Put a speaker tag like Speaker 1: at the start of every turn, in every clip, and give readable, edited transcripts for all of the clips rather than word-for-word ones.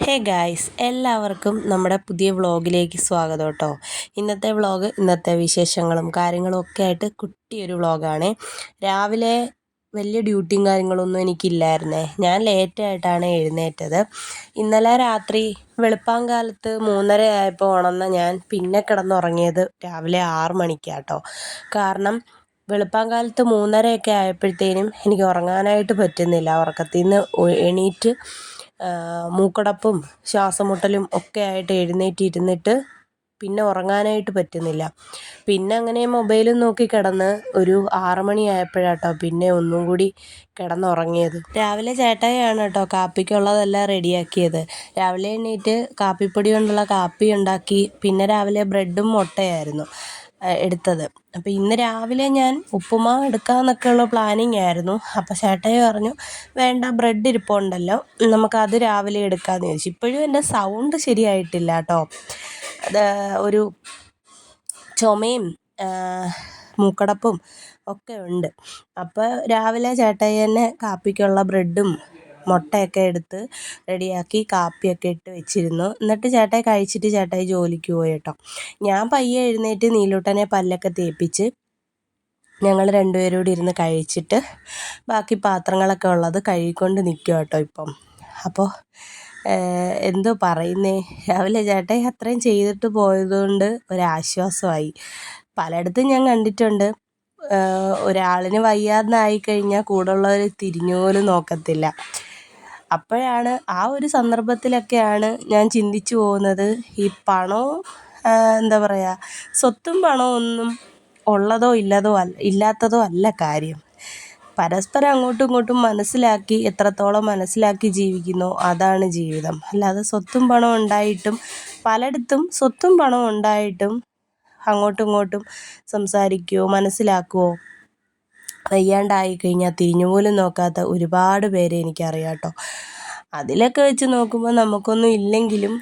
Speaker 1: Hey guys, എല്ലാവർക്കും നമ്മുടെ പുതിയ വ്ളോഗിലേക്ക് സ്വാഗതം കേട്ടോ. ഇന്നത്തെ വ്ളോഗ് ഇന്നത്തെ വിശേഷങ്ങളും കാര്യങ്ങളും ഒക്കെ ആയിട്ട് കുട്ടിയൊരു വ്ളോഗാണ്. രാവിലെ വലിയ ഡ്യൂട്ടിയും കാര്യങ്ങളൊന്നും എനിക്കില്ലായിരുന്നേ. ഞാൻ ലേറ്റായിട്ടാണ് എഴുന്നേറ്റത്. ഇന്നലെ രാത്രി വെളുപ്പാങ്കാലത്ത് 3:30 ആയപ്പോൾ ഉണർന്ന ഞാൻ പിന്നെ കിടന്നുറങ്ങിയത് രാവിലെ 6 മണിക്കാട്ടോ. കാരണം വെളുപ്പാങ്കാലത്ത് 3:30 ആയപ്പോഴത്തേനും എനിക്ക് ഉറങ്ങാനായിട്ട് പറ്റുന്നില്ല. ഉറക്കത്തിൽ നിന്ന് എണീറ്റ് മൂക്കടപ്പും ശ്വാസം മുട്ടലും ഒക്കെ ആയിട്ട് എഴുന്നേറ്റിരുന്നിട്ട് പിന്നെ ഉറങ്ങാനായിട്ട് പറ്റുന്നില്ല. പിന്നെ അങ്ങനെ മൊബൈലും നോക്കി കിടന്ന് ഒരു 6 മണിയായപ്പോഴാട്ടോ പിന്നെ ഒന്നും കൂടി കിടന്നുറങ്ങിയത്. രാവിലെ ചേട്ടായിയാണ് കേട്ടോ കാപ്പിക്കുള്ളതെല്ലാം റെഡിയാക്കിയത്. രാവിലെ എണീറ്റ് കാപ്പിപ്പൊടി കൊണ്ടുള്ള കാപ്പി ഉണ്ടാക്കി. പിന്നെ രാവിലെ ബ്രെഡും മുട്ടയായിരുന്നു എടുത്തത്. അപ്പോൾ ഇന്ന് രാവിലെ ഞാൻ ഉപ്പുമാവ് എടുക്കാമെന്നൊക്കെയുള്ള പ്ലാനിങ് ആയിരുന്നു. അപ്പോൾ ചേട്ടായി പറഞ്ഞു, വേണ്ട, ബ്രെഡ് ഇരിപ്പുണ്ടല്ലോ, നമുക്കത് രാവിലെ എടുക്കാമെന്ന് ചോദിച്ചു. ഇപ്പോഴും എൻ്റെ സൗണ്ട് ശരിയായിട്ടില്ല കേട്ടോ. അത് ഒരു ചുമയും മൂക്കടപ്പും ഒക്കെ ഉണ്ട്. അപ്പോൾ രാവിലെ ചേട്ടായി തന്നെ കാപ്പിക്കുള്ള ബ്രെഡും മുട്ടയൊക്കെ എടുത്ത് റെഡിയാക്കി കാപ്പിയൊക്കെ ഇട്ട് വെച്ചിരുന്നു. എന്നിട്ട് ചേട്ടായി കഴിച്ചിട്ട് ചേട്ടായി ജോലിക്ക് പോയി കേട്ടോ. ഞാൻ പയ്യെ എഴുന്നേറ്റ് നീലൂട്ടനെ പല്ലൊക്കെ തേപ്പിച്ച് ഞങ്ങൾ രണ്ടുപേരും കൂടി ഇരുന്ന് കഴിച്ചിട്ട് ബാക്കി പാത്രങ്ങളൊക്കെ ഉള്ളത് കഴുകിക്കൊണ്ട് നിൽക്കുക കേട്ടോ ഇപ്പം. അപ്പോൾ എന്തോ പറയുന്നേ, രാവിലെ ചേട്ടായി അത്രയും ചെയ്തിട്ട് പോയതുകൊണ്ട് ഒരാശ്വാസമായി. പലയിടത്തും ഞാൻ കണ്ടിട്ടുണ്ട്, ഒരാളിന് വയ്യാതായി കഴിഞ്ഞാൽ കൂടെയുള്ളവർ തിരിഞ്ഞു പോലും നോക്കത്തില്ല. അപ്പോഴാണ് ആ ഒരു സന്ദർഭത്തിലൊക്കെയാണ് ഞാൻ ചിന്തിച്ചു പോകുന്നത്, ഈ പണവും എന്താ പറയുക, സ്വത്തും പണവും ഒന്നും ഉള്ളതോ ഇല്ലാത്തതോ അല്ല കാര്യം. പരസ്പരം അങ്ങോട്ടും ഇങ്ങോട്ടും മനസ്സിലാക്കി, എത്രത്തോളം മനസ്സിലാക്കി ജീവിക്കുന്നോ അതാണ് ജീവിതം. അല്ലാതെ സ്വത്തും പണവും ഉണ്ടായിട്ടും, പലയിടത്തും സ്വത്തും പണവും ഉണ്ടായിട്ടും അങ്ങോട്ടും ഇങ്ങോട്ടും സംസാരിക്കുകയോ മനസ്സിലാക്കുകയോ വയ്യാണ്ടായി കഴിഞ്ഞാൽ തിരിഞ്ഞു പോലും നോക്കാത്ത ഒരുപാട് പേരെ എനിക്കറിയാം കേട്ടോ. അതിലൊക്കെ വെച്ച് നോക്കുമ്പോൾ നമുക്കൊന്നും ഇല്ലെങ്കിലും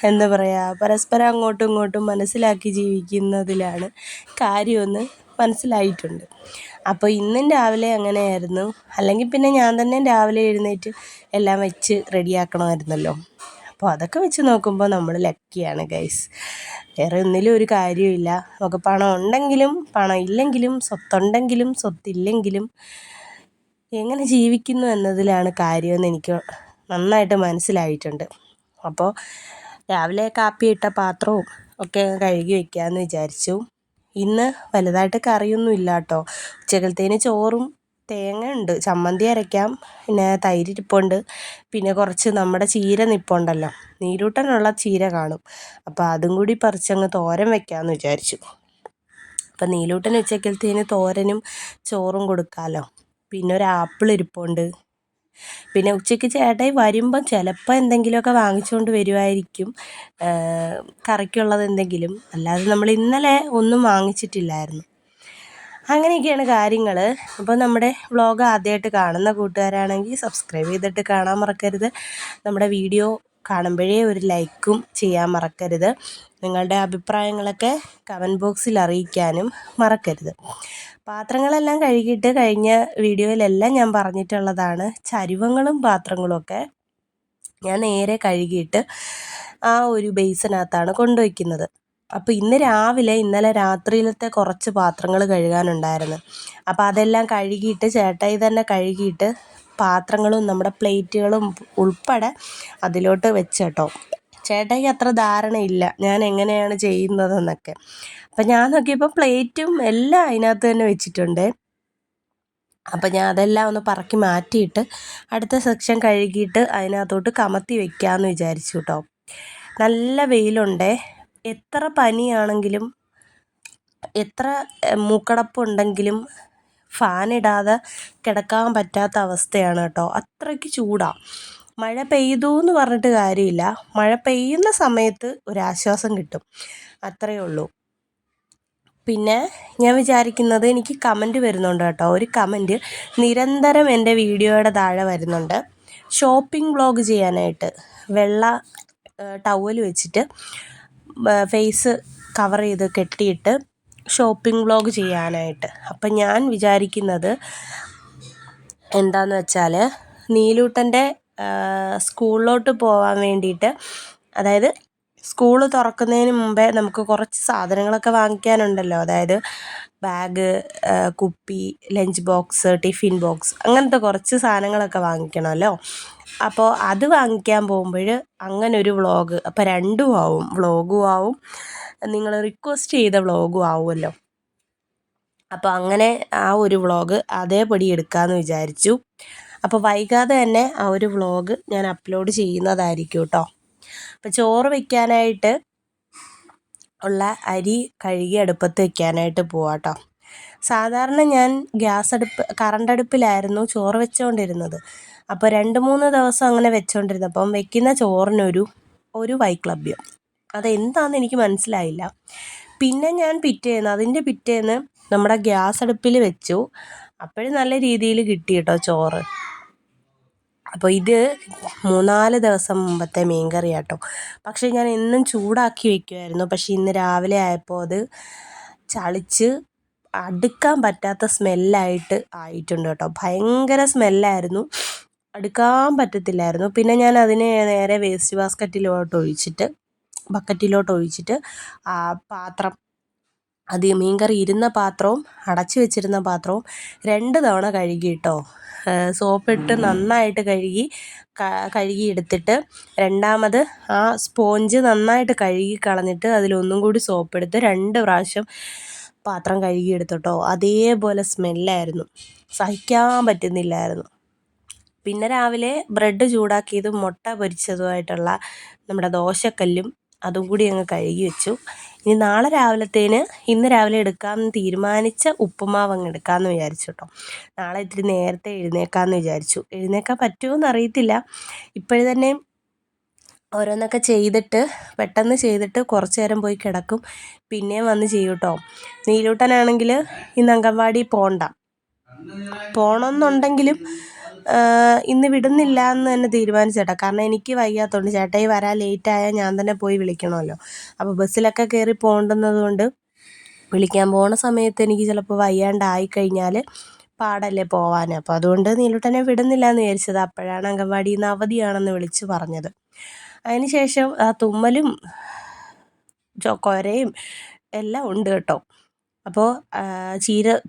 Speaker 1: എന്താ പറയുക, പരസ്പരം അങ്ങോട്ടും ഇങ്ങോട്ടും മനസ്സിലാക്കി ജീവിക്കുന്നതിലാണ് കാര്യമെന്ന് മനസ്സിലായിട്ടുണ്ട്. അപ്പോൾ ഇന്നും രാവിലെ അങ്ങനെയായിരുന്നു. അല്ലെങ്കിൽ പിന്നെ ഞാൻ തന്നെ രാവിലെ എഴുന്നേറ്റ് എല്ലാം വെച്ച് റെഡിയാക്കണമായിരുന്നല്ലോ. അപ്പോൾ അതൊക്കെ വെച്ച് നോക്കുമ്പോൾ നമ്മൾ ലക്കിയാണ് ഗൈസ്. വേറെ ഒന്നിലും ഒരു കാര്യമില്ല. നമുക്ക് പണം ഉണ്ടെങ്കിലും പണം ഇല്ലെങ്കിലും, സ്വത്തുണ്ടെങ്കിലും സ്വത്തില്ലെങ്കിലും എങ്ങനെ ജീവിക്കുന്നു എന്നതിലാണ് കാര്യമെന്ന് എനിക്ക് നന്നായിട്ട് മനസ്സിലായിട്ടുണ്ട്. അപ്പോൾ രാവിലെ കാപ്പി ഇട്ട പാത്രവും ഒക്കെ കഴുകി വയ്ക്കാമെന്ന് വിചാരിച്ചു. ഇന്ന് വലുതായിട്ട് കറിയൊന്നും ഇല്ല കേട്ടോ. ഉച്ചക്കലത്തേന് ചോറും തേങ്ങ ഉണ്ട്, ചമ്മന്തി അരയ്ക്കാം, പിന്നെ തൈര് ഇരിപ്പുണ്ട്, പിന്നെ കുറച്ച് നമ്മുടെ ചീര നിപ്പുണ്ടല്ലോ, നീരൂട്ടനുള്ള ചീര കാണും. അപ്പോൾ അതും കൂടി പറിച്ചങ്ങ് തോരൻ വയ്ക്കാമെന്ന് വിചാരിച്ചു. അപ്പം നീലൂട്ടൻ ഉച്ചക്കലത്തേന് തോരനും ചോറും കൊടുക്കാമല്ലോ. പിന്നെ ഒരു ആപ്പിൾ ഇരിപ്പുണ്ട്. പിന്നെ ഉച്ചയ്ക്ക് ചേട്ടായി വരുമ്പം ചിലപ്പോൾ എന്തെങ്കിലുമൊക്കെ വാങ്ങിച്ചുകൊണ്ട് വരുമായിരിക്കും, കറിക്കുള്ളത് എന്തെങ്കിലും. അല്ലാതെ നമ്മൾ ഇന്നലെ ഒന്നും വാങ്ങിച്ചിട്ടില്ലായിരുന്നു. അങ്ങനെയൊക്കെയാണ് കാര്യങ്ങൾ. അപ്പോൾ നമ്മുടെ വ്ളോഗ് ആദ്യമായിട്ട് കാണുന്ന കൂട്ടുകാരാണെങ്കിൽ സബ്സ്ക്രൈബ് ചെയ്തിട്ട് കാണാൻ മറക്കരുത്. നമ്മുടെ വീഡിയോ കാണുമ്പോഴേ ഒരു ലൈക്കും ചെയ്യാൻ മറക്കരുത്. നിങ്ങളുടെ അഭിപ്രായങ്ങളൊക്കെ കമൻറ്റ് ബോക്സിൽ അറിയിക്കാനും മറക്കരുത്. പാത്രങ്ങളെല്ലാം കഴുകിയിട്ട് കഴിഞ്ഞ വീഡിയോയിലെല്ലാം ഞാൻ പറഞ്ഞിട്ടുള്ളതാണ്. ചരുവങ്ങളും പാത്രങ്ങളുമൊക്കെ ഞാൻ നേരെ കഴുകിയിട്ട് ആ ഒരു ബേസിനകത്താണ് കൊണ്ടുവയ്ക്കുന്നത്. അപ്പോൾ ഇന്നലെ രാത്രിയിലത്തെ കുറച്ച് പാത്രങ്ങൾ കഴുകാനുണ്ടായിരുന്നു. അപ്പോൾ അതെല്ലാം കഴുകിയിട്ട് ചേട്ടായി തന്നെ കഴുകിയിട്ട് പാത്രങ്ങളും നമ്മുടെ പ്ലേറ്റുകളും ഉൾപ്പെടെ അതിലോട്ട് വെച്ചേട്ടോ. ചേട്ടായിക്ക് അത്ര ധാരണയില്ല ഞാൻ എങ്ങനെയാണ് ചെയ്യുന്നതെന്നൊക്കെ. അപ്പം ഞാൻ നോക്കിയപ്പോൾ പ്ലേറ്റും എല്ലാം അതിനകത്ത് തന്നെ വെച്ചിട്ടുണ്ട്. അപ്പം ഞാൻ അതെല്ലാം ഒന്ന് പറക്കി മാറ്റിയിട്ട് അടുത്ത സെക്ഷൻ കഴുകിയിട്ട് അതിനകത്തോട്ട് കമത്തി വെക്കാമെന്ന് വിചാരിച്ചു കേട്ടോ. നല്ല വെയിലുണ്ടേ. എത്ര പനിയാണെങ്കിലും എത്ര മൂക്കടപ്പുണ്ടെങ്കിലും ഫാനിടാതെ കിടക്കാൻ പറ്റാത്ത അവസ്ഥയാണ് കേട്ടോ. അത്രയ്ക്ക് ചൂടാണ്. മഴ പെയ്തു എന്ന് പറഞ്ഞിട്ട് കാര്യമില്ല. മഴ പെയ്യുന്ന സമയത്ത് ഒരാശ്വാസം കിട്ടും, അത്രയേ ഉള്ളൂ. പിന്നെ ഞാൻ വിചാരിക്കുന്നത്, എനിക്ക് കമൻറ്റ് വരുന്നുണ്ട് കേട്ടോ. ഒരു കമൻറ്റ് നിരന്തരം എൻ്റെ വീഡിയോയുടെ താഴെ വരുന്നുണ്ട്, ഷോപ്പിംഗ് വ്ളോഗ് ചെയ്യാനായിട്ട്. വെള്ള ടവൽ വെച്ചിട്ട് ഫേസ് കവർ ചെയ്ത് കെട്ടിയിട്ട് ഷോപ്പിംഗ് വ്ളോഗ് ചെയ്യാനായിട്ട്. അപ്പം ഞാൻ വിചാരിക്കുന്നത് എന്താണെന്ന് വെച്ചാൽ, നീലൂട്ടൻ്റെ സ്കൂളിലോട്ട് പോകാൻ വേണ്ടിയിട്ട്, അതായത് സ്കൂൾ തുറക്കുന്നതിന് മുമ്പേ നമുക്ക് കുറച്ച് സാധനങ്ങളൊക്കെ വാങ്ങിക്കാനുണ്ടല്ലോ. അതായത് ബാഗ്, കുപ്പി, ലഞ്ച് ബോക്സ്, ടിഫിൻ ബോക്സ്, അങ്ങനത്തെ കുറച്ച് സാധനങ്ങളൊക്കെ വാങ്ങിക്കണമല്ലോ. അപ്പോൾ അത് വാങ്ങിക്കാൻ പോകുമ്പോൾ അങ്ങനെ ഒരു വ്ളോഗ്, അപ്പോൾ രണ്ടും ആവും, വ്ളോഗും ആവും, നിങ്ങൾ റിക്വസ്റ്റ് ചെയ്ത വ്ളോഗും ആവുമല്ലോ. അപ്പോൾ അങ്ങനെ ആ ഒരു വ്ളോഗ് അതേപടി എടുക്കാമെന്ന് വിചാരിച്ചു. അപ്പോൾ വൈകാതെ തന്നെ ആ ഒരു വ്ളോഗ് ഞാൻ അപ്ലോഡ് ചെയ്യുന്നതായിരിക്കും കേട്ടോ. അപ്പോൾ ചോറ് വയ്ക്കാനായിട്ട് ഉള്ള അരി കഴുകി അടുപ്പത്ത് വയ്ക്കാനായിട്ട് പോവാം കേട്ടോ. സാധാരണ ഞാൻ കറണ്ട് അടുപ്പിലായിരുന്നു ചോറ് വെച്ചുകൊണ്ടിരുന്നത്. അപ്പോൾ 2-3 ദിവസം അങ്ങനെ വെച്ചുകൊണ്ടിരുന്നപ്പം വയ്ക്കുന്ന ചോറിനൊരു വൈക്ലഭ്യം. അതെന്താണെന്ന് എനിക്ക് മനസ്സിലായില്ല. പിന്നെ ഞാൻ അതിൻ്റെ പിറ്റേന്ന് നമ്മുടെ ഗ്യാസ് അടുപ്പിൽ വെച്ചു. അപ്പോഴും നല്ല രീതിയിൽ കിട്ടി കേട്ടോ ചോറ്. അപ്പോൾ ഇത് 3-4 ദിവസം മുമ്പത്തെ മീൻ കറി കേട്ടോ. പക്ഷേ ഞാൻ എന്നും ചൂടാക്കി വയ്ക്കുമായിരുന്നു. പക്ഷേ ഇന്ന് രാവിലെ ആയപ്പോൾ അത് ചളിച്ച് അടുക്കാൻ പറ്റാത്ത സ്മെല്ലായിട്ട് ആയിട്ടുണ്ട് കേട്ടോ. ഭയങ്കര സ്മെല്ലായിരുന്നു, അടുക്കാൻ പറ്റത്തില്ലായിരുന്നു. പിന്നെ ഞാൻ അതിനെ നേരെ വേസ്റ്റ് ബക്കറ്റിലോട്ട് ഒഴിച്ചിട്ട് ആ പാത്രം, മീൻകറി ഇരുന്ന പാത്രവും അടച്ചു വെച്ചിരുന്ന പാത്രവും 2 തവണ കഴുകി കേട്ടോ. സോപ്പിട്ട് നന്നായിട്ട് കഴുകി എടുത്തിട്ട് രണ്ടാമത് ആ സ്പോഞ്ച് നന്നായിട്ട് കഴുകി കളഞ്ഞിട്ട് അതിലൊന്നും കൂടി സോപ്പെടുത്ത് 2 പ്രാവശ്യം പാത്രം കഴുകിയെടുത്തു കേട്ടോ. അതേപോലെ സ്മെല്ലായിരുന്നു, സഹിക്കാൻ പറ്റുന്നില്ലായിരുന്നു. പിന്നെ രാവിലെ ബ്രെഡ് ചൂടാക്കിയതും മുട്ട പൊരിച്ചതുമായിട്ടുള്ള നമ്മുടെ ദോശക്കല്ലും അതും കൂടി അങ്ങ് കഴുകി വെച്ചു. ഇനി ഇന്ന് രാവിലെ എടുക്കാമെന്ന് തീരുമാനിച്ച ഉപ്പുമാവ് അങ്ങ് എടുക്കാമെന്ന് വിചാരിച്ചു കേട്ടോ. നാളെ ഇത്തിരി നേരത്തെ എഴുന്നേക്കാമെന്ന് വിചാരിച്ചു. എഴുന്നേക്കാൻ പറ്റുമോ അറിയത്തില്ല. ഇപ്പോഴ് തന്നെ ഓരോന്നൊക്കെ പെട്ടെന്ന് ചെയ്തിട്ട് കുറച്ച് നേരം പോയി കിടക്കും, പിന്നെയും വന്ന് ചെയ്യും കേട്ടോ. നീലൂട്ടനാണെങ്കിൽ ഇന്ന് അംഗൻവാടി പോകണമെന്നുണ്ടെങ്കിലും ഇന്ന് വിടുന്നില്ല എന്ന് തന്നെ തീരുമാനിച്ചു കേട്ടോ. കാരണം എനിക്ക് വയ്യാത്തതുകൊണ്ട്, ചേട്ടായി വരാൻ ലേറ്റായാൽ ഞാൻ തന്നെ പോയി വിളിക്കണമല്ലോ. അപ്പോൾ ബസ്സിലൊക്കെ കയറി പോകേണ്ടുന്നത് കൊണ്ട് വിളിക്കാൻ പോണ സമയത്ത് എനിക്ക് ചിലപ്പോൾ വയ്യാണ്ടായിക്കഴിഞ്ഞാൽ പാടല്ലേ പോവാൻ. അപ്പോൾ അതുകൊണ്ട് നീലൂട്ടനെ വിടുന്നില്ല എന്ന് വിചാരിച്ചത്. അപ്പോഴാണ് അംഗൻവാടിയിൽ നിന്ന് അവധിയാണെന്ന് വിളിച്ച് പറഞ്ഞത്. അതിന് ശേഷം ആ തുമ്മലും കൊരയും എല്ലാം ഉണ്ട് കേട്ടോ. അപ്പോൾ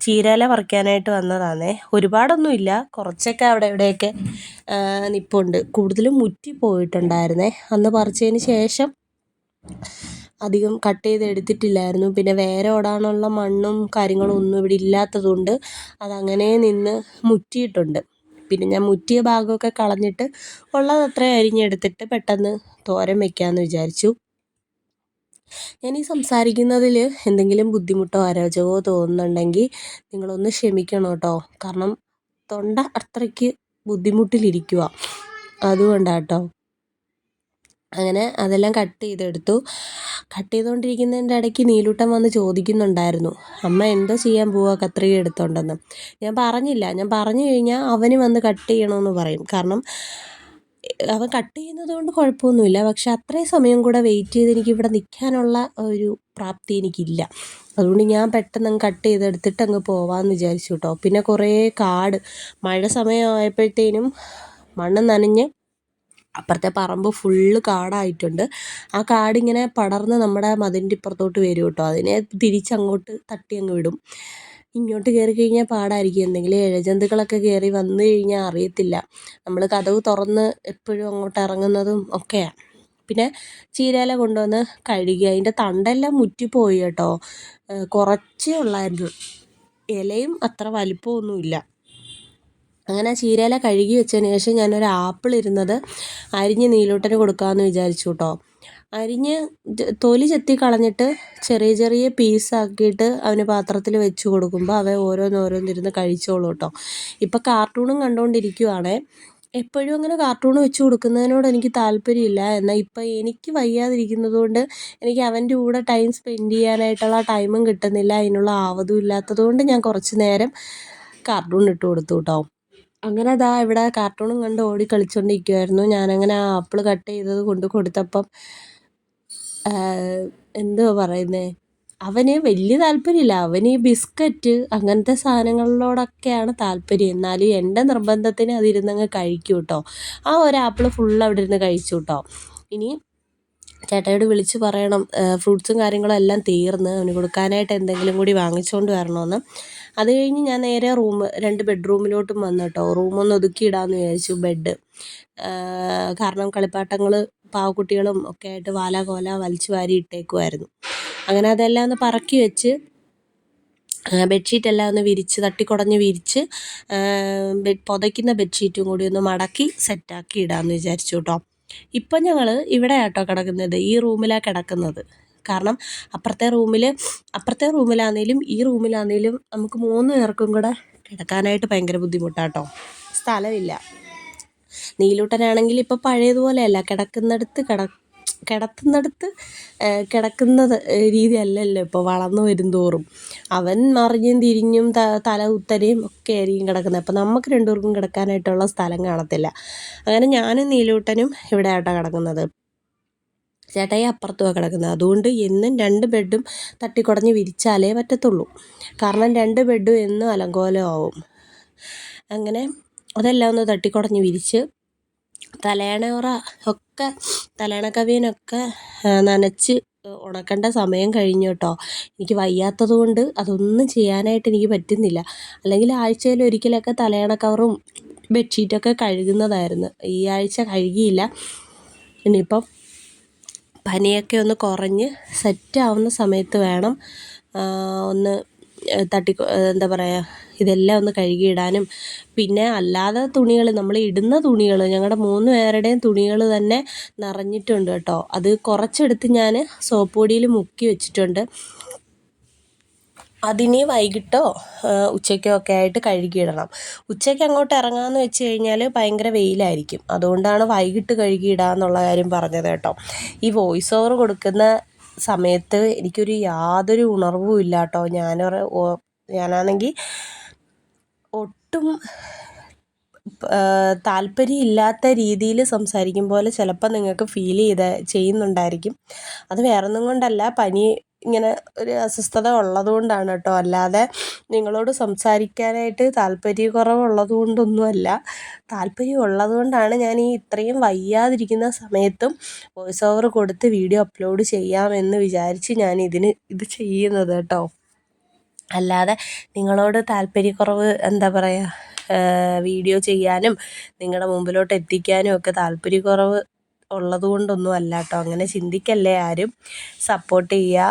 Speaker 1: ചീരയില പറിക്കാനായിട്ട് വന്നതാണേ. ഒരുപാടൊന്നുമില്ല, കുറച്ചൊക്കെ അവിടെ ഇവിടെയൊക്കെ നിൽപ്പുണ്ട്. കൂടുതലും മുറ്റി പോയിട്ടുണ്ടായിരുന്നേ. അന്ന് പറിച്ചതിന് ശേഷം അധികം കട്ട് ചെയ്ത് എടുത്തിട്ടില്ലായിരുന്നു. പിന്നെ വേറെ ഓടാനുള്ള മണ്ണും കാര്യങ്ങളും ഒന്നും ഇവിടെ ഇല്ലാത്തതുകൊണ്ട് അതങ്ങനെ നിന്ന് മുറ്റിയിട്ടുണ്ട്. പിന്നെ ഞാൻ മുറ്റിയ ഭാഗമൊക്കെ കളഞ്ഞിട്ട് ഉള്ളതത്ര അരിഞ്ഞെടുത്തിട്ട് പെട്ടെന്ന് തോരൻ വയ്ക്കാമെന്ന് വിചാരിച്ചു. ഞാനീ സംസാരിക്കുന്നതിൽ എന്തെങ്കിലും ബുദ്ധിമുട്ടോ അരോചകമോ തോന്നുന്നുണ്ടെങ്കിൽ നിങ്ങളൊന്ന് ക്ഷമിക്കണം കേട്ടോ. കാരണം തൊണ്ട അത്രയ്ക്ക് ബുദ്ധിമുട്ടിലിരിക്കുക, അതുകൊണ്ടാണ് കേട്ടോ. അങ്ങനെ അതെല്ലാം കട്ട് ചെയ്തുകൊണ്ടിരിക്കുന്നതിൻ്റെ ഇടയ്ക്ക് നീലൂട്ടൻ വന്ന് ചോദിക്കുന്നുണ്ടായിരുന്നു, അമ്മ എന്തോ ചെയ്യാൻ പോവുക കത്രിക എടുത്തോണ്ടെന്ന്. ഞാൻ പറഞ്ഞില്ല. ഞാൻ പറഞ്ഞു കഴിഞ്ഞാൽ അവന് വന്ന് കട്ട് ചെയ്യണമെന്ന് പറയും. കാരണം അവൻ കട്ട് ചെയ്യുന്നത് കൊണ്ട് കുഴപ്പമൊന്നുമില്ല. പക്ഷെ അത്രയും സമയം കൂടെ വെയിറ്റ് ചെയ്ത് എനിക്കിവിടെ നിൽക്കാനുള്ള ഒരു പ്രാപ്തി എനിക്കില്ല. അതുകൊണ്ട് ഞാൻ പെട്ടെന്ന് അങ്ങ് കട്ട് ചെയ്തെടുത്തിട്ട് അങ്ങ് പോവാമെന്ന് വിചാരിച്ചു കേട്ടോ. പിന്നെ കുറേ മഴ സമയമായപ്പോഴത്തേനും മണ്ണ് നനഞ്ഞ് അപ്പുറത്തെ പറമ്പ് ഫുള്ള് കാടായിട്ടുണ്ട്. ആ കാടിങ്ങനെ പടർന്ന് നമ്മുടെ മതിലിൻ്റെ ഇപ്പുറത്തോട്ട് വരും കേട്ടോ. അതിനെ തിരിച്ചങ്ങോട്ട് തട്ടി അങ്ങ് വിടും. ഇങ്ങോട്ട് കയറി കഴിഞ്ഞാൽ പാടായിരിക്കും. എന്തെങ്കിലും ഇഴജന്തുക്കളൊക്കെ കയറി വന്നു കഴിഞ്ഞാൽ അറിയത്തില്ല. നമ്മൾ കതക് തുറന്ന് എപ്പോഴും അങ്ങോട്ട് ഇറങ്ങുന്നതും ഒക്കെയാണ്. പിന്നെ ചീരയില കൊണ്ടുവന്ന് കഴുകി അതിൻ്റെ തണ്ടെല്ലാം മുറ്റിപ്പോയി കേട്ടോ. കുറച്ചേ ഉള്ളായിരുന്നു, ഇലയും അത്ര വലിപ്പമൊന്നുമില്ല. അങ്ങനെ ചീരയില കഴുകി വെച്ചതിന് ശേഷം ഞാനൊരു ആപ്പിൾ അരിഞ്ഞ് നീലൂട്ടന് കൊടുക്കാമെന്ന് വിചാരിച്ചു കേട്ടോ. അരിഞ്ഞ് തൊലി ചെത്തി കളഞ്ഞിട്ട് ചെറിയ ചെറിയ പീസാക്കിയിട്ട് അവന് പാത്രത്തിൽ വെച്ച് കൊടുക്കുമ്പോൾ അവൻ ഓരോന്നോരോന്നിരുന്ന് കഴിച്ചോളൂ കേട്ടോ. ഇപ്പം കാർട്ടൂണും കണ്ടുകൊണ്ടിരിക്കുവാണേ. എപ്പോഴും അങ്ങനെ കാർട്ടൂൺ വെച്ച് കൊടുക്കുന്നതിനോട് എനിക്ക് താല്പര്യമില്ല. എന്നാൽ ഇപ്പം എനിക്ക് വയ്യാതിരിക്കുന്നത് കൊണ്ട് എനിക്ക് അവൻ്റെ കൂടെ ടൈം സ്പെൻഡ് ചെയ്യാനായിട്ടുള്ള ടൈമും കിട്ടുന്നില്ല, അതിനുള്ള ആവതും ഇല്ലാത്തത് കൊണ്ട് ഞാൻ കുറച്ച് നേരം കാർട്ടൂൺ ഇട്ട് കൊടുത്തു കേട്ടോ. അങ്ങനെ ഇവിടെ കാർട്ടൂണും കണ്ട് ഓടി കളിച്ചുകൊണ്ടിരിക്കുമായിരുന്നു. ഞാനങ്ങനെ ആ ആപ്പിൾ കട്ട് ചെയ്തത് കൊണ്ട് കൊടുത്തപ്പം എന്തുവാ പറയുന്നത്, അവന് വലിയ താല്പര്യമില്ല. അവന് ഈ ബിസ്ക്കറ്റ് അങ്ങനത്തെ സാധനങ്ങളിലോടൊക്കെയാണ് താല്പര്യം. എന്നാലും എൻ്റെ നിർബന്ധത്തിന് അതിരുന്നങ്ങ് കഴിക്കും കേട്ടോ. ആ ഒരു ആപ്പിൾ ഫുൾ അവിടെ ഇരുന്ന് കഴിച്ചു കേട്ടോ. ഇനി ചേട്ടായിയോട് വിളിച്ച് പറയണം, ഫ്രൂട്ട്സും കാര്യങ്ങളും എല്ലാം തീർന്ന് അവന് കൊടുക്കാനായിട്ട് എന്തെങ്കിലും കൂടി വാങ്ങിച്ചുകൊണ്ട് വരണമെന്ന്. അത് കഴിഞ്ഞ് ഞാൻ നേരെ 2 ബെഡ്റൂമിലോട്ടും വന്നു കേട്ടോ. റൂമൊന്ന് ഒതുക്കിയിടാമെന്ന് വിചാരിച്ചു, ബെഡ്. കാരണം കളിപ്പാട്ടങ്ങൾ പാവക്കുട്ടികളും ഒക്കെ ആയിട്ട് കോല വലിച്ചു വാരി ഇട്ടേക്കുമായിരുന്നു. അങ്ങനെ അതെല്ലാം ഒന്ന് പറക്കി വെച്ച് ബെഡ്ഷീറ്റെല്ലാം ഒന്ന് വിരിച്ച് തട്ടിക്കുടഞ്ഞ് വിരിച്ച് പുതയ്ക്കുന്ന ബെഡ്ഷീറ്റും കൂടി ഒന്ന് മടക്കി സെറ്റാക്കി ഇടാമെന്ന് വിചാരിച്ചു കേട്ടോ. ഇപ്പം ഞങ്ങൾ ഇവിടെ ആട്ടോ കിടക്കുന്നത്, ഈ റൂമിലാണ് കിടക്കുന്നത്. കാരണം അപ്പുറത്തെ റൂമിലാണെങ്കിലും ഈ റൂമിലാണെങ്കിലും നമുക്ക് 3 പേർക്കും കൂടെ കിടക്കാനായിട്ട് ഭയങ്കര ബുദ്ധിമുട്ടാട്ടോ, സ്ഥലമില്ല. നീലൂട്ടനാണെങ്കിൽ ഇപ്പോൾ പഴയതുപോലെയല്ല, കിടത്തുന്നിടത്ത് കിടക്കുന്നത് രീതിയല്ലല്ലോ ഇപ്പോൾ, വളർന്നു വരും തോറും അവൻ മറിഞ്ഞും തിരിഞ്ഞും തല കുത്തനെയും ഒക്കെ ആയിരിക്കും കിടക്കുന്നത്. അപ്പോൾ നമുക്ക് 2 പേർക്കും കിടക്കാനായിട്ടുള്ള സ്ഥലം കാണത്തില്ല. അങ്ങനെ ഞാനും നീലൂട്ടനും ഇവിടെ ആട്ടോ കിടക്കുന്നത്. ചേട്ടായി അപ്പുറത്തുമാണ് കിടക്കുന്നത്. അതുകൊണ്ട് എന്നും 2 ബെഡും തട്ടിക്കുടഞ്ഞ് വിരിച്ചാലേ പറ്റത്തുള്ളൂ. കാരണം 2 ബെഡും എന്നും അലങ്കോലമാവും. അങ്ങനെ അതെല്ലാം ഒന്ന് തട്ടിക്കുടഞ്ഞ് വിരിച്ച് തലയണക്കവിയനൊക്കെ നനച്ച് ഉണക്കേണ്ട സമയം കഴിഞ്ഞു കേട്ടോ. എനിക്ക് വയ്യാത്തത് കൊണ്ട് അതൊന്നും ചെയ്യാനായിട്ട് എനിക്ക് പറ്റുന്നില്ല. അല്ലെങ്കിൽ ആഴ്ചയിൽ ഒരിക്കലൊക്കെ തലയണ കവറും ബെഡ്ഷീറ്റൊക്കെ കഴുകുന്നതായിരുന്നു. ഈ ആഴ്ച കഴുകിയില്ല. ഇനിയിപ്പം പനിയൊക്കെ ഒന്ന് കുറഞ്ഞ് സെറ്റാവുന്ന സമയത്ത് വേണം ഒന്ന് എന്താ പറയുക, ഇതെല്ലാം ഒന്ന് കഴുകിയിടാനും. പിന്നെ അല്ലാതെ തുണികൾ, നമ്മൾ ഇടുന്ന തുണികൾ, ഞങ്ങളുടെ 3 പേരുടെയും തുണികൾ തന്നെ നിറഞ്ഞിട്ടുണ്ട് കേട്ടോ. അത് കുറച്ചെടുത്ത് ഞാൻ സോപ്പ് പൊടിയിൽ മുക്കി വെച്ചിട്ടുണ്ട്. അതിനി വൈകിട്ടോ ഉച്ചയ്ക്കോ ഒക്കെ ആയിട്ട് കഴുകിയിടണം. ഉച്ചയ്ക്ക് അങ്ങോട്ട് ഇറങ്ങാമെന്ന് വെച്ച് കഴിഞ്ഞാൽ ഭയങ്കര വെയിലായിരിക്കും. അതുകൊണ്ടാണ് വൈകിട്ട് കഴുകിയിടാന്നുള്ള കാര്യം പറഞ്ഞത് കേട്ടോ. ഈ വോയിസ് ഓവർ കൊടുക്കുന്ന സമയത്ത് എനിക്കൊരു യാതൊരു ഉണർവും ഇല്ല കേട്ടോ. ഞാനാണെങ്കിൽ ഒട്ടും താല്പര്യമില്ലാത്ത രീതിയിൽ സംസാരിക്കും പോലെ ചിലപ്പോൾ നിങ്ങൾക്ക് ഫീൽ ചെയ്യുന്നുണ്ടായിരിക്കും. അത് വേറൊന്നും കൊണ്ടല്ല, പനി ഇങ്ങനെ ഒരു അസ്വസ്ഥത ഉള്ളതുകൊണ്ടാണ് കേട്ടോ. അല്ലാതെ നിങ്ങളോട് സംസാരിക്കാനായിട്ട് താല്പര്യക്കുറവുള്ളത് കൊണ്ടൊന്നുമല്ല. താല്പര്യം ഉള്ളതുകൊണ്ടാണ് ഞാൻ ഈ ഇത്രയും വയ്യാതിരിക്കുന്ന സമയത്തും വോയിസ് ഓവർ കൊടുത്ത് വീഡിയോ അപ്ലോഡ് ചെയ്യാമെന്ന് വിചാരിച്ച് ഞാൻ ഇത് ചെയ്യുന്നത് കേട്ടോ. അല്ലാതെ നിങ്ങളോട് താല്പര്യക്കുറവ്, എന്താ പറയുക, വീഡിയോ ചെയ്യാനും നിങ്ങളുടെ മുമ്പിലോട്ട് എത്തിക്കാനും ഒക്കെ താല്പര്യക്കുറവ് ഉള്ളത് കൊണ്ടൊന്നും അല്ല കേട്ടോ. അങ്ങനെ ചിന്തിക്കല്ലേ ആരും. സപ്പോർട്ട് ചെയ്യുക,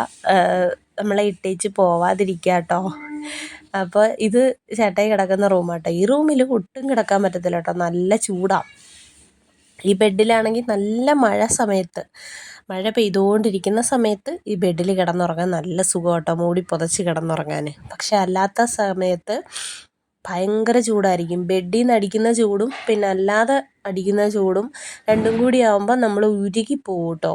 Speaker 1: നമ്മളെ ഇട്ടേച്ച് പോവാതിരിക്കുക കേട്ടോ. അപ്പോൾ ഇത് ചേട്ടായി കിടക്കുന്ന റൂമാട്ടോ. ഈ റൂമിൽ ഒട്ടും കിടക്കാൻ പറ്റത്തില്ല കേട്ടോ, നല്ല ചൂടാണ്. ഈ ബെഡിലാണെങ്കിൽ നല്ല മഴ പെയ്തുകൊണ്ടിരിക്കുന്ന സമയത്ത് ഈ ബെഡിൽ കിടന്നുറങ്ങാൻ നല്ല സുഖം കേട്ടോ, മൂടി പുതച്ച് കിടന്നുറങ്ങാൻ. പക്ഷെ അല്ലാത്ത സമയത്ത് ഭയങ്കര ചൂടായിരിക്കും. ബെഡിൽ നിന്ന് അടിക്കുന്ന ചൂടും പിന്നെ അല്ലാതെ അടിക്കുന്ന ചൂടും രണ്ടും കൂടി ആകുമ്പോൾ നമ്മൾ ഉരുകി പോകും കേട്ടോ.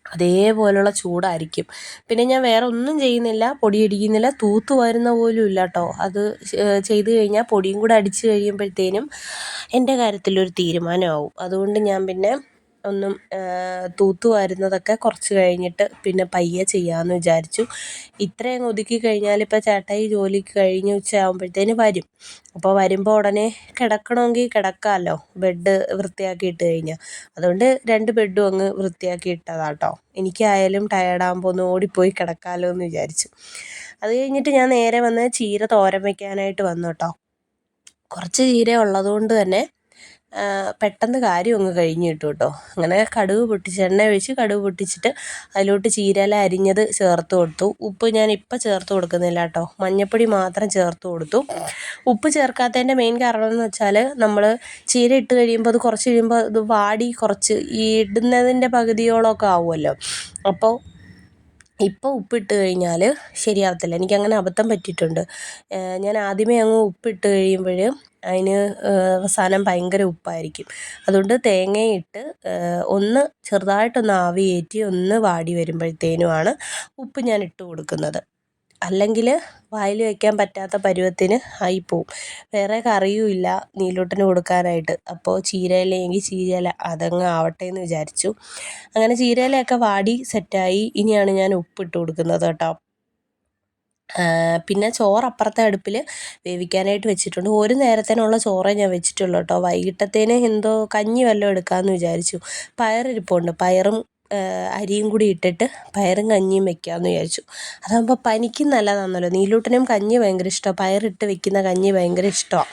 Speaker 1: അതേപോലുള്ള ചൂടായിരിക്കും. പിന്നെ ഞാൻ വേറെ ഒന്നും ചെയ്യുന്നില്ല, പൊടിയടിക്കുന്നില്ല, തൂത്ത് വരുന്ന പോലും ഇല്ല കേട്ടോ. അത് ചെയ്ത് കഴിഞ്ഞാൽ പൊടിയും കൂടെ അടിച്ച് കഴിയുമ്പോഴത്തേനും എൻ്റെ കാര്യത്തിലൊരു തീരുമാനമാവും. അതുകൊണ്ട് ഞാൻ പിന്നെ ഒന്നും തൂത്ത് വരുന്നതൊക്കെ കുറച്ച് കഴിഞ്ഞിട്ട് പിന്നെ പയ്യെ ചെയ്യാമെന്ന് വിചാരിച്ചു. ഇത്രയും ഒതുക്കി കഴിഞ്ഞാൽ ഇപ്പോൾ ചേട്ടായി ജോലിക്ക് കഴിഞ്ഞ് ഉച്ചയാകുമ്പോഴത്തേന് വരും. അപ്പോൾ വരുമ്പോൾ ഉടനെ കിടക്കണമെങ്കിൽ കിടക്കാമല്ലോ, ബെഡ് വൃത്തിയാക്കിയിട്ട് കഴിഞ്ഞാൽ. അതുകൊണ്ട് 2 ബെഡും അങ്ങ് വൃത്തിയാക്കി ഇട്ടതാട്ടോ. എനിക്കായാലും ടയേർഡാകുമ്പോൾ ഒന്ന് ഓടിപ്പോയി കിടക്കാമല്ലോ എന്ന് വിചാരിച്ചു. അത് കഴിഞ്ഞിട്ട് ഞാൻ നേരെ വന്ന് ചീര തോരൻ വയ്ക്കാനായിട്ട് വന്നു കേട്ടോ. കുറച്ച് ചീര ഉള്ളതുകൊണ്ട് തന്നെ പെട്ടെന്ന് കാര്യം അങ്ങ് കഴിഞ്ഞ് കിട്ടും കേട്ടോ. അങ്ങനെ എണ്ണ ഒഴിച്ച് കടുക് പൊട്ടിച്ചിട്ട് അതിലോട്ട് ചീരയില അരിഞ്ഞത് ചേർത്ത് കൊടുത്തു. ഉപ്പ് ഞാൻ ഇപ്പം ചേർത്ത് കൊടുക്കുന്നില്ല കേട്ടോ, മഞ്ഞൾപ്പൊടി മാത്രം ചേർത്ത് കൊടുത്തു. ഉപ്പ് ചേർക്കാത്തതിൻ്റെ മെയിൻ കാരണം എന്ന് വെച്ചാൽ നമ്മൾ ചീര ഇട്ട് കഴിയുമ്പോൾ അത് കുറച്ച് കഴിയുമ്പോൾ അത് വാടി കുറച്ച് ഈ ഇടുന്നതിൻ്റെ പകുതിയോളമൊക്കെ ആവുമല്ലോ. അപ്പോൾ ഇപ്പോൾ ഉപ്പിട്ട് കഴിഞ്ഞാൽ ശരിയാവത്തില്ല. എനിക്കങ്ങനെ അബദ്ധം പറ്റിയിട്ടുണ്ട്. ഞാൻ ആദ്യമേ അങ്ങ് ഉപ്പിട്ട് കഴിയുമ്പോൾ അതിന് അവസാനം ഭയങ്കര ഉപ്പായിരിക്കും. അതുകൊണ്ട് തേങ്ങയിട്ട് ഒന്ന് ചെറുതായിട്ടൊന്ന് ആവി കയറ്റി ഒന്ന് വാടി വരുമ്പോഴത്തേനുമാണ് ഉപ്പ് ഞാൻ ഇട്ട് കൊടുക്കുന്നത്. അല്ലെങ്കിൽ വായിൽ വയ്ക്കാൻ പറ്റാത്ത പരുവത്തിന് ആയിപ്പോവും. വേറെ കറിയുമില്ല നീലൂട്ടന് കൊടുക്കാനായിട്ട്. അപ്പോൾ ചീരയിലയെങ്കിൽ ചീരയില അതങ്ങ് ആവട്ടെ എന്ന് വിചാരിച്ചു. അങ്ങനെ ചീരയിലയൊക്കെ വാടി സെറ്റായി. ഇനിയാണ് ഞാൻ ഉപ്പിട്ട് കൊടുക്കുന്നത് കേട്ടോ. പിന്നെ ചോറ് അപ്പുറത്തെ അടുപ്പിൽ വേവിക്കാനായിട്ട് വെച്ചിട്ടുണ്ട്. ഒരു നേരത്തിനുള്ള ചോറേ ഞാൻ വെച്ചിട്ടുള്ളൂ കേട്ടോ. വൈകിട്ടത്തേന് എന്തോ കഞ്ഞി വല്ലതും എടുക്കാമെന്ന് വിചാരിച്ചു. പയറിരിപ്പുണ്ട്, പയറും അരിയും കൂടി ഇട്ടിട്ട് പയറും കഞ്ഞിയും വെക്കാമെന്ന് വിചാരിച്ചു. അതാകുമ്പോൾ പനിക്കും നല്ലതാണല്ലോ. നീലൂട്ടനും കഞ്ഞി ഭയങ്കര ഇഷ്ടമാണ്, പയറിട്ട് വെക്കുന്ന കഞ്ഞി ഭയങ്കര ഇഷ്ടമാണ്.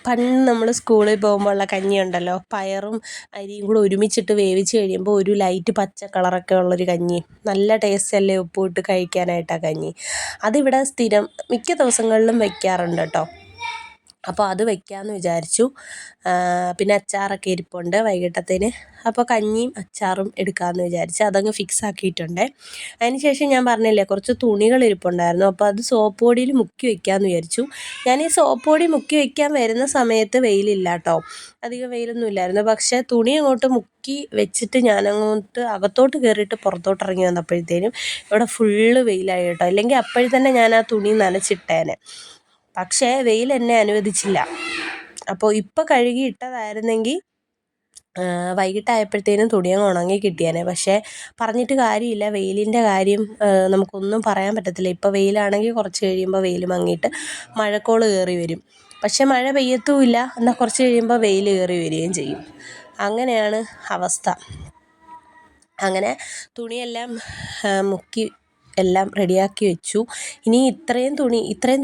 Speaker 1: പണ്ട് നമ്മൾ സ്കൂളിൽ പോകുമ്പോൾ ഉള്ള കഞ്ഞി ഉണ്ടല്ലോ, പയറും അരിയും കൂടെ ഒരുമിച്ചിട്ട് വേവിച്ച് കഴിയുമ്പോൾ ഒരു ലൈറ്റ് പച്ച കളറൊക്കെ ഉള്ളൊരു കഞ്ഞി, നല്ല ടേസ്റ്റ് അല്ലേ ഉപ്പിട്ട് കഴിക്കാനായിട്ടാണ് കഞ്ഞി. അതിവിടെ സ്ഥിരം മിക്ക ദിവസങ്ങളിലും വെക്കാറുണ്ട് കേട്ടോ. അപ്പോൾ അത് വെക്കാമെന്ന് വിചാരിച്ചു. പിന്നെ അച്ചാറൊക്കെ ഇരിപ്പുണ്ട് വൈകിട്ടത്തേന്. അപ്പോൾ കഞ്ഞിയും അച്ചാറും എടുക്കാമെന്ന് വിചാരിച്ച് അതങ്ങ് ഫിക്സ് ആക്കിയിട്ടുണ്ട്. അതിന് ശേഷം ഞാൻ പറഞ്ഞില്ലേ കുറച്ച് തുണികൾ ഇരിപ്പുണ്ടായിരുന്നു. അപ്പോൾ അത് സോപ്പ് പൊടിയിൽ മുക്കി വെക്കാമെന്ന് വിചാരിച്ചു. ഞാൻ ഈ സോപ്പ് പൊടി മുക്കി വെക്കാൻ വരുന്ന സമയത്ത് വെയിലില്ല കേട്ടോ, അധികം വെയിലൊന്നും ഇല്ലായിരുന്നു. പക്ഷേ തുണി അങ്ങോട്ട് മുക്കി വെച്ചിട്ട് ഞാനങ്ങോട്ട് അകത്തോട്ട് കയറിയിട്ട് പുറത്തോട്ട് ഇറങ്ങി വന്നപ്പോഴത്തേനും ഇവിടെ ഫുള്ള് വെയിലായി കേട്ടോ. അല്ലെങ്കിൽ അപ്പോഴത്തന്നെ ഞാൻ ആ തുണി നനച്ചിട്ടേനെ. പക്ഷേ വെയിൽ എന്നെ അനുവദിച്ചില്ല. അപ്പോൾ ഇപ്പോൾ കഴുകി ഇട്ടതായിരുന്നെങ്കിൽ വൈകിട്ടായപ്പോഴത്തേനും തുണിയങ്ങ് ഉണങ്ങി കിട്ടിയേനെ. പക്ഷേ പറഞ്ഞിട്ട് കാര്യമില്ല, വെയിലിൻ്റെ കാര്യം നമുക്കൊന്നും പറയാൻ പറ്റത്തില്ല. ഇപ്പോൾ വെയിലാണെങ്കിൽ കുറച്ച് കഴിയുമ്പോൾ വെയിൽ മങ്ങിയിട്ട് മഴക്കോള് കയറി വരും. പക്ഷേ മഴ പെയ്യത്തുമില്ല, എന്നാൽ കുറച്ച് കഴിയുമ്പോൾ വെയിൽ കയറി വരികയും ചെയ്യും. അങ്ങനെയാണ് അവസ്ഥ. അങ്ങനെ തുണിയെല്ലാം മുക്കി എല്ലാം റെഡിയാക്കി വെച്ചു. ഇനി ഇത്രയും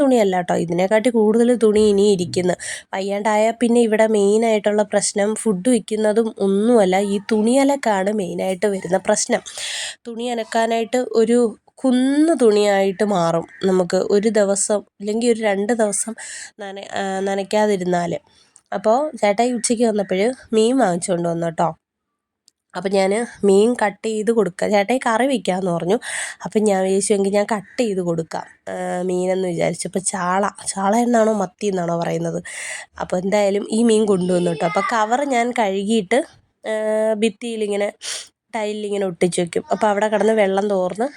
Speaker 1: തുണിയല്ല കേട്ടോ, ഇതിനെക്കാട്ടി കൂടുതൽ തുണി ഇനി ഇരിക്കുന്നു. വയ്യാണ്ടായാൽ പിന്നെ ഇവിടെ മെയിനായിട്ടുള്ള പ്രശ്നം ഫുഡ് വയ്ക്കുന്നതും ഒന്നുമല്ല, ഈ തുണി അലക്കാണ് മെയിനായിട്ട് വരുന്ന പ്രശ്നം. തുണി അലക്കാനായിട്ട് ഒരു കുന്ന് തുണിയായിട്ട് മാറും നമുക്ക് ഒരു ദിവസം, അല്ലെങ്കിൽ ഒരു 2 ദിവസം നനയ്ക്കാതിരുന്നാൽ. അപ്പോൾ ചേട്ടായി ഉച്ചയ്ക്ക് വന്നപ്പോൾ മീൻ വാങ്ങിച്ചുകൊണ്ട് വന്നു കേട്ടോ. അപ്പം ഞാൻ മീൻ കട്ട് ചെയ്ത് കൊടുക്കുക, ചേട്ടായി കറി വയ്ക്കാമെന്ന് പറഞ്ഞു. അപ്പം ഞാൻ വിചാരിച്ചുവെങ്കിൽ ഞാൻ കട്ട് ചെയ്ത് കൊടുക്കാം മീനെന്ന് വിചാരിച്ചു. അപ്പോൾ ചാള എന്നാണോ മത്തി എന്നാണോ പറയുന്നത്. അപ്പോൾ എന്തായാലും ഈ മീൻ കൊണ്ടുവന്നു കേട്ടോ. അപ്പോൾ കവർ ഞാൻ കഴുകിയിട്ട് ഭിത്തിയിലിങ്ങനെ ടൈലിലിങ്ങനെ ഒട്ടിച്ച് വയ്ക്കും. അപ്പോൾ അവിടെ കിടന്ന് വെള്ളം തോർന്ന്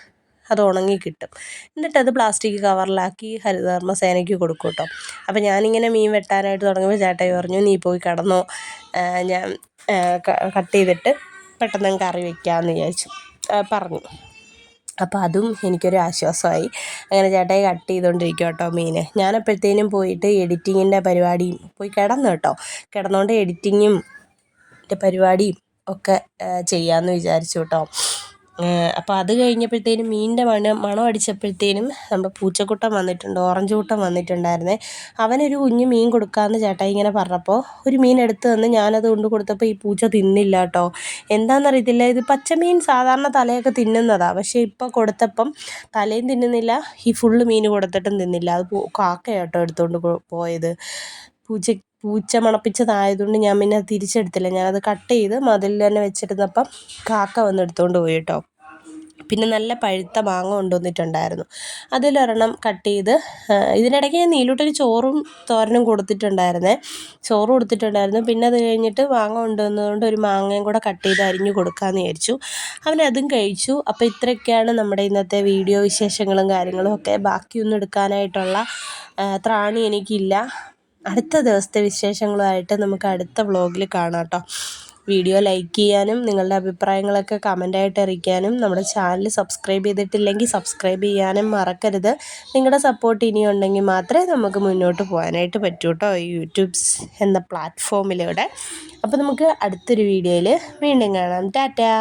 Speaker 1: അത് ഉണങ്ങി കിട്ടും. എന്നിട്ടത് പ്ലാസ്റ്റിക് കവറിലാക്കി ഹരിതകർമ്മസേനയ്ക്ക് കൊടുക്കും കേട്ടോ. അപ്പോൾ ഞാനിങ്ങനെ മീൻ വെട്ടാനായിട്ട് തുടങ്ങുമ്പോൾ ചേട്ടായി പറഞ്ഞു നീ പോയി കിടന്നോ, ഞാൻ കട്ട് ചെയ്തിട്ട് പെട്ടെന്ന് കറി വയ്ക്കാമെന്ന് വിചാരിച്ചു പറഞ്ഞു. അപ്പോൾ അതും എനിക്കൊരു ആശ്വാസമായി. അങ്ങനെ ചേട്ടായി കട്ട് ചെയ്തുകൊണ്ടിരിക്കും കേട്ടോ മീൻ. ഞാനപ്പോഴത്തേനും പോയിട്ട് എഡിറ്റിങ്ങിൻ്റെ പരിപാടിയും പോയി കിടന്നു കേട്ടോ. കിടന്നുകൊണ്ട് എഡിറ്റിങ്ങും പരിപാടിയും ഒക്കെ ചെയ്യാമെന്ന് വിചാരിച്ചു കേട്ടോ. അപ്പോൾ അത് കഴിഞ്ഞപ്പോഴത്തേനും മീനിൻ്റെ മണം അടിച്ചപ്പോഴത്തേനും നമ്മുടെ പൂച്ചക്കുട്ടൻ വന്നിട്ടുണ്ട്, ഓറഞ്ച് കുട്ടൻ വന്നിട്ടുണ്ടായിരുന്നേ. അവനൊരു കുഞ്ഞ് മീൻ കൊടുക്കാമെന്ന് ചേട്ടായി ഇങ്ങനെ പറഞ്ഞപ്പോൾ ഒരു മീൻ എടുത്ത് തന്ന് ഞാനത് കൊണ്ട് കൊടുത്തപ്പോൾ ഈ പൂച്ച തിന്നില്ല കേട്ടോ. എന്താണെന്നറിയത്തില്ല, ഇത് പച്ചമീൻ സാധാരണ തലയൊക്കെ തിന്നുന്നതാണ്, പക്ഷേ ഇപ്പോൾ കൊടുത്തപ്പം തലയും തിന്നുന്നില്ല, ഈ ഫുള്ള് മീൻ കൊടുത്തിട്ടും തിന്നില്ല. അത് കാക്കയാട്ടോ എടുത്തുകൊണ്ട് പോയത്. പൂച്ച മണപ്പിച്ചതായതുകൊണ്ട് ഞാൻ പിന്നെ തിരിച്ചെടുത്തില്ല, ഞാനത് കട്ട് ചെയ്ത് മതിലിൽ തന്നെ വെച്ചിരുന്നപ്പം കാക്ക വന്ന് എടുത്തുകൊണ്ട് പോയി കേട്ടോ. പിന്നെ നല്ല പഴുത്ത മാങ്ങ കൊണ്ടുവന്നിട്ടുണ്ടായിരുന്നു, അതിലൊരെണ്ണം കട്ട് ചെയ്ത് ഇതിനിടയ്ക്ക് ഞാൻ നീലൂട്ടൊരു ചോറും തോരനും ചോറ് കൊടുത്തിട്ടുണ്ടായിരുന്നു. പിന്നെ അത് കഴിഞ്ഞിട്ട് മാങ്ങ കൊണ്ടുവന്നതുകൊണ്ട് ഒരു മാങ്ങയും കൂടെ കട്ട് ചെയ്ത് അരിഞ്ഞു കൊടുക്കാമെന്ന് വിചാരിച്ചു. അവനതും കഴിച്ചു. അപ്പോൾ ഇത്രയൊക്കെയാണ് നമ്മുടെ ഇന്നത്തെ വീഡിയോ വിശേഷങ്ങളും കാര്യങ്ങളും ഒക്കെ. ബാക്കിയൊന്നും എടുക്കാനായിട്ടുള്ള ത്രാണി എനിക്കില്ല. അടുത്ത ദിവസത്തെ വിശേഷങ്ങളുമായിട്ട് നമുക്ക് അടുത്ത വ്ളോഗിൽ കാണാം കേട്ടോ. വീഡിയോ ലൈക്ക് ചെയ്യാനും നിങ്ങളുടെ അഭിപ്രായങ്ങളൊക്കെ കമൻ്റായിട്ട് അറിയിക്കാനും നമ്മുടെ ചാനൽ സബ്സ്ക്രൈബ് ചെയ്തിട്ടില്ലെങ്കിൽ സബ്സ്ക്രൈബ് ചെയ്യാനും മറക്കരുത്. നിങ്ങളുടെ സപ്പോർട്ട് ഇനിയുണ്ടെങ്കിൽ മാത്രമേ നമുക്ക് മുന്നോട്ട് പോകാനായിട്ട് പറ്റൂ കേട്ടോ യൂട്യൂബ്സ് എന്ന പ്ലാറ്റ്ഫോമിലൂടെ. അപ്പോൾ നമുക്ക് അടുത്തൊരു വീഡിയോയിൽ വീണ്ടും കാണാം. ടാറ്റാ.